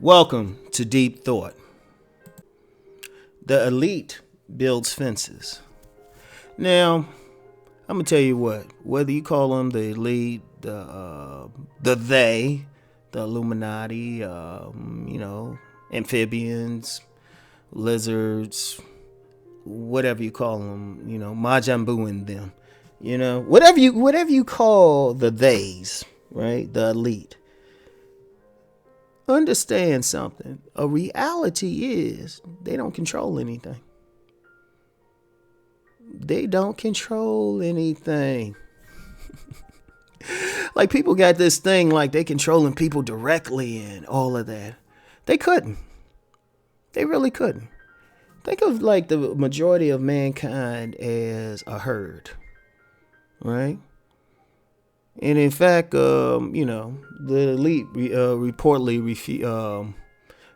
Welcome to Deep Thought. The elite builds fences. Now, I'm gonna tell you what. Whether you call them the elite, the they, the Illuminati, amphibians, lizards, whatever you call them, Majin Buu and them, whatever you call the theys, right? The elite. Understand something. A reality is they don't control anything. They don't control anything. Like people got this thing like they controlling people directly and all of that. They couldn't. They really couldn't. Think of like the majority of mankind as a herd, right? And in fact, the elite reportedly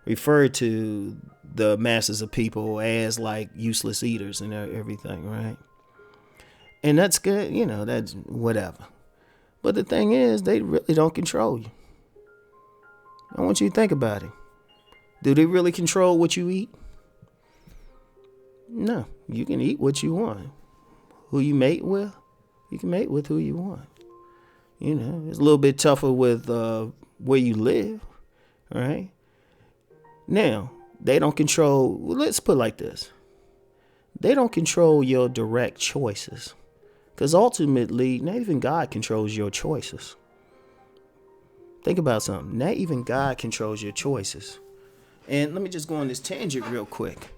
referred to the masses of people as like useless eaters and everything, right? And that's good, that's whatever. But the thing is, they really don't control you. I want you to think about it. Do they really control what you eat? No, you can eat what you want. Who you mate with, you can mate with who you want. It's a little bit tougher with where you live, right? Now, they don't control, let's put it like this. They don't control your direct choices. Because ultimately, not even God controls your choices. Think about something. Not even God controls your choices. And let me just go on this tangent real quick.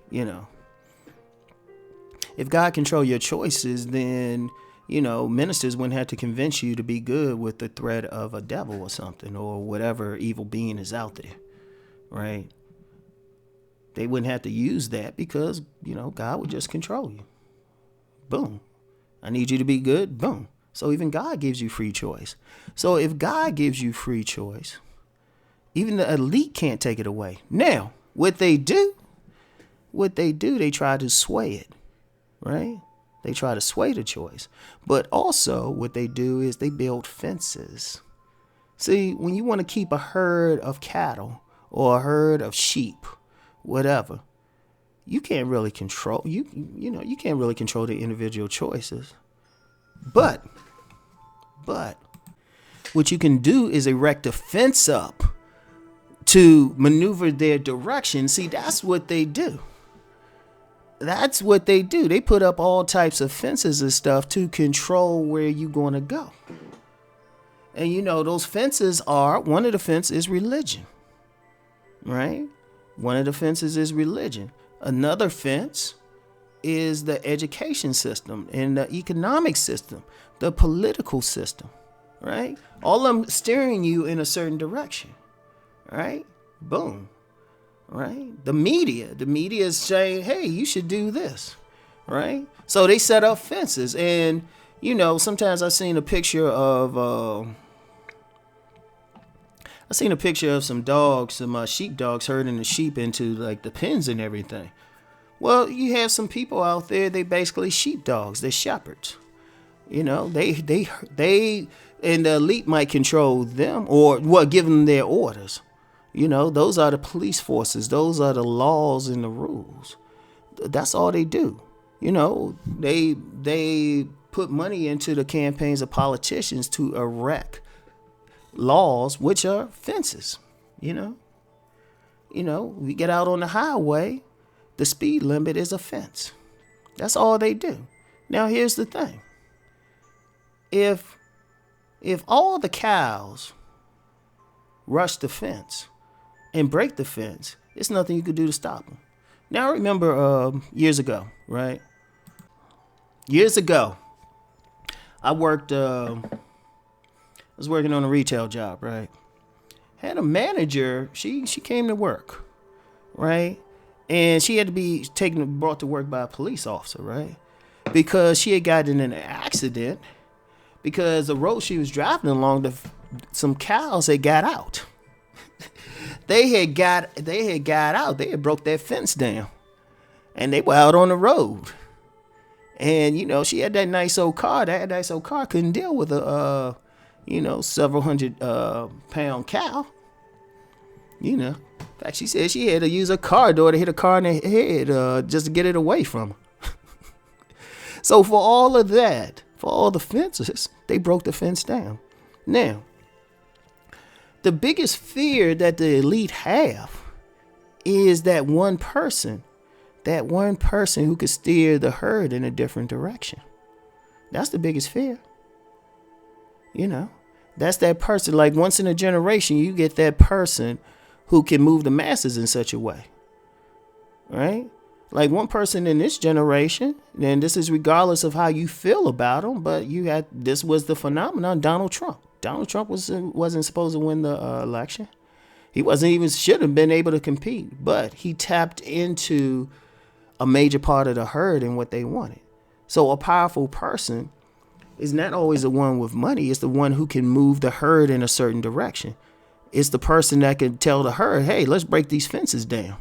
If God controlled your choices, then ministers wouldn't have to convince you to be good with the threat of a devil or something or whatever evil being is out there, right? They wouldn't have to use that because, God would just control you. Boom. I need you to be good. Boom. So even God gives you free choice. So if God gives you free choice, even the elite can't take it away. Now, what they do, they try to sway it, right? They try to sway the choice. But also what they do is they build fences. See, when you want to keep a herd of cattle or a herd of sheep, whatever, you can't really control, you can't really control the individual choices. But what you can do is erect a fence up to maneuver their direction. See, that's what they do. That's what they do. They put up all types of fences and stuff to control where you're going to go. And those fences one of the fences is religion, right? One of the fences is religion. Another fence is the education system and the economic system, the political system, right? All of them steering you in a certain direction, right? Boom. Right? The media is saying, hey, you should do this, right? So they set up fences. And, sometimes I've seen a picture of some dogs, some sheepdogs herding the sheep into like the pens and everything. Well, you have some people out there, they basically sheepdogs, they're shepherds. They and the elite might control them or give them their orders. Those are the police forces. Those are the laws and the rules. That's all they do. They put money into the campaigns of politicians to erect laws, which are fences. We get out on the highway, the speed limit is a fence. That's all they do. Now, here's the thing. If all the cows rush the fence and break the fence, there's nothing you could do to stop them. Now, I remember years ago, right? Years ago, I was working on a retail job, right? Had a manager, she came to work, right? And she had to be brought to work by a police officer, right? Because she had gotten in an accident because the road she was driving along, some cows had got out. They had got out. They had broke that fence down, and they were out on the road. And she had that nice old car. That nice old car couldn't deal with a several hundred pound cow. In fact, she said she had to use a car door to hit a car in the head just to get it away from her. So for all of that, for all the fences, they broke the fence down. Now, the biggest fear that the elite have is that one person who could steer the herd in a different direction. That's the biggest fear. That's that person. Like once in a generation, you get that person who can move the masses in such a way. Right? Like one person in this generation, and this is regardless of how you feel about them, but this was the phenomenon, Donald Trump. Donald Trump wasn't supposed to win the election. He should have been able to compete, but he tapped into a major part of the herd and what they wanted. So a powerful person is not always the one with money. It's the one who can move the herd in a certain direction. It's the person that can tell the herd, hey, let's break these fences down.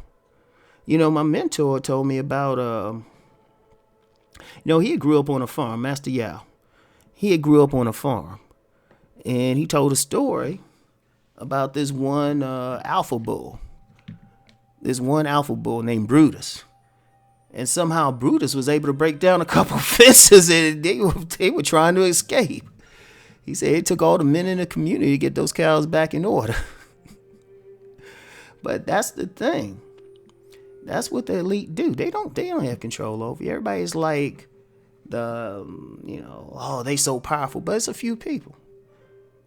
My mentor told me about, he grew up on a farm, Master Yao. He grew up on a farm. And he told a story about this one alpha bull. This one alpha bull named Brutus. And somehow Brutus was able to break down a couple fences and they were trying to escape. He said it took all the men in the community to get those cows back in order. But that's the thing. That's what the elite do. They don't have control over you. Everybody's like they so powerful, but it's a few people.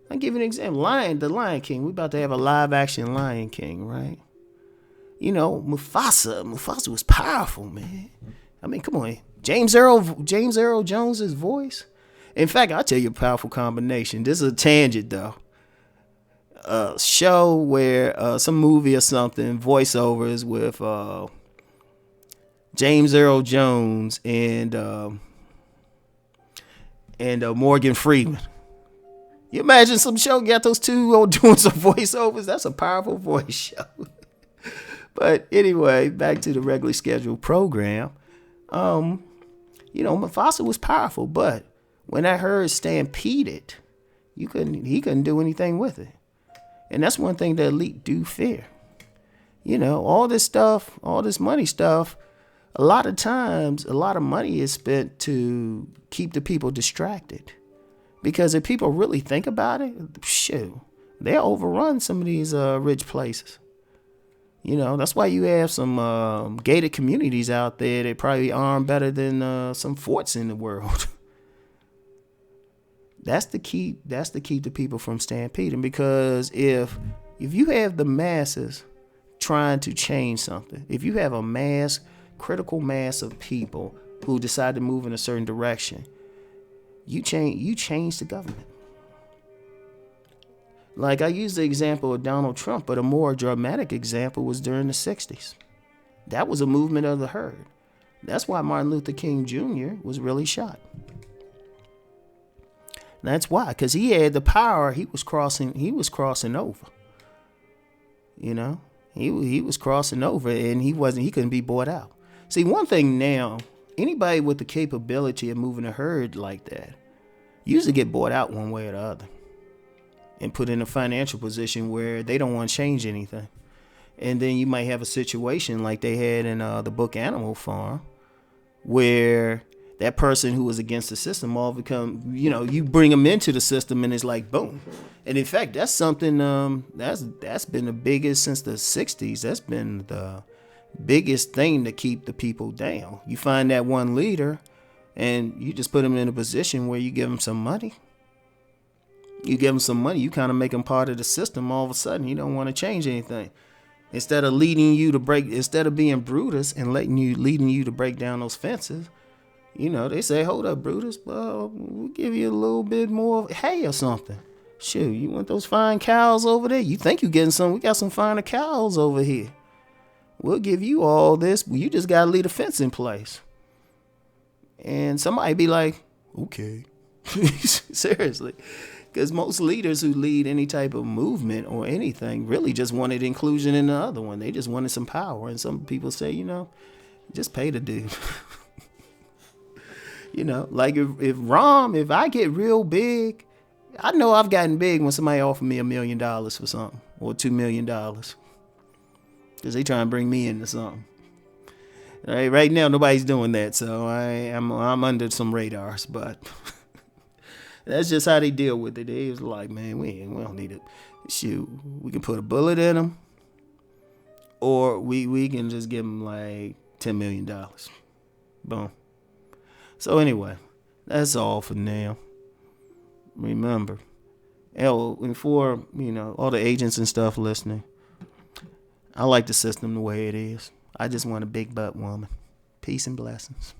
I'll give you an example. The Lion King. We're about to have a live action Lion King, right? Mufasa was powerful, man. I mean, come on. James Earl Jones's voice. In fact, I'll tell you a powerful combination. This is a tangent, though. A show where some movie or something, voiceovers with James Earl Jones and Morgan Freeman. You imagine some show got those two doing some voiceovers? That's a powerful voice show. But anyway, back to the regularly scheduled program. Mufasa was powerful, but when that herd stampeded, he couldn't do anything with it. And that's one thing the elite do fear. All this stuff, all this money stuff, a lot of times, a lot of money is spent to keep the people distracted. Because if people really think about it, they'll overrun some of these rich places. That's why you have some gated communities out there that probably armed better than some forts in the world. That's to keep the people from stampeding. Because if you have the masses trying to change something, if you have a critical mass of people who decide to move in a certain direction, you change the government. Like I used the example of Donald Trump, but a more dramatic example was during the 60s. That was a movement of the herd. That's why Martin Luther King Jr. was really shot. That's why, because he had the power. He was crossing over. He was crossing over, and he couldn't be bought out. See, one thing now, anybody with the capability of moving a herd like that usually get bought out one way or the other and put in a financial position where they don't want to change anything. And then you might have a situation like they had in the book Animal Farm, where that person who was against the system all become, you bring them into the system and it's like, boom. And in fact, that's something that's been the biggest since the 60s. That's been the biggest thing to keep the people down. You find that one leader and you just put them in a position where you give them some money. You give them some money, you kind of make them part of the system. All of a sudden, you don't want to change anything. Instead of being Brutus and leading you to break down those fences, they say, hold up, Brutus, well, we'll give you a little bit more hay or something. Shoot, you want those fine cows over there? You think you're getting some? We got some finer cows over here. We'll give you all this, but you just got to leave the fence in place. And somebody be like, okay. Seriously. Because most leaders who lead any type of movement or anything really just wanted inclusion in the other one. They just wanted some power. And some people say, just pay the dude. Like if I get real big, I know I've gotten big when somebody offered me $1 million for something or $2 million. Because they try and bring me into something. Right now, nobody's doing that. So I'm under some radars, but that's just how they deal with it. They was like, man, we don't need it. Shoot, we can put a bullet in them, or we can just give them like $10 million. Boom. So anyway, that's all for now. Remember, and for all the agents and stuff listening, I like the system the way it is. I just want a big butt woman. Peace and blessings.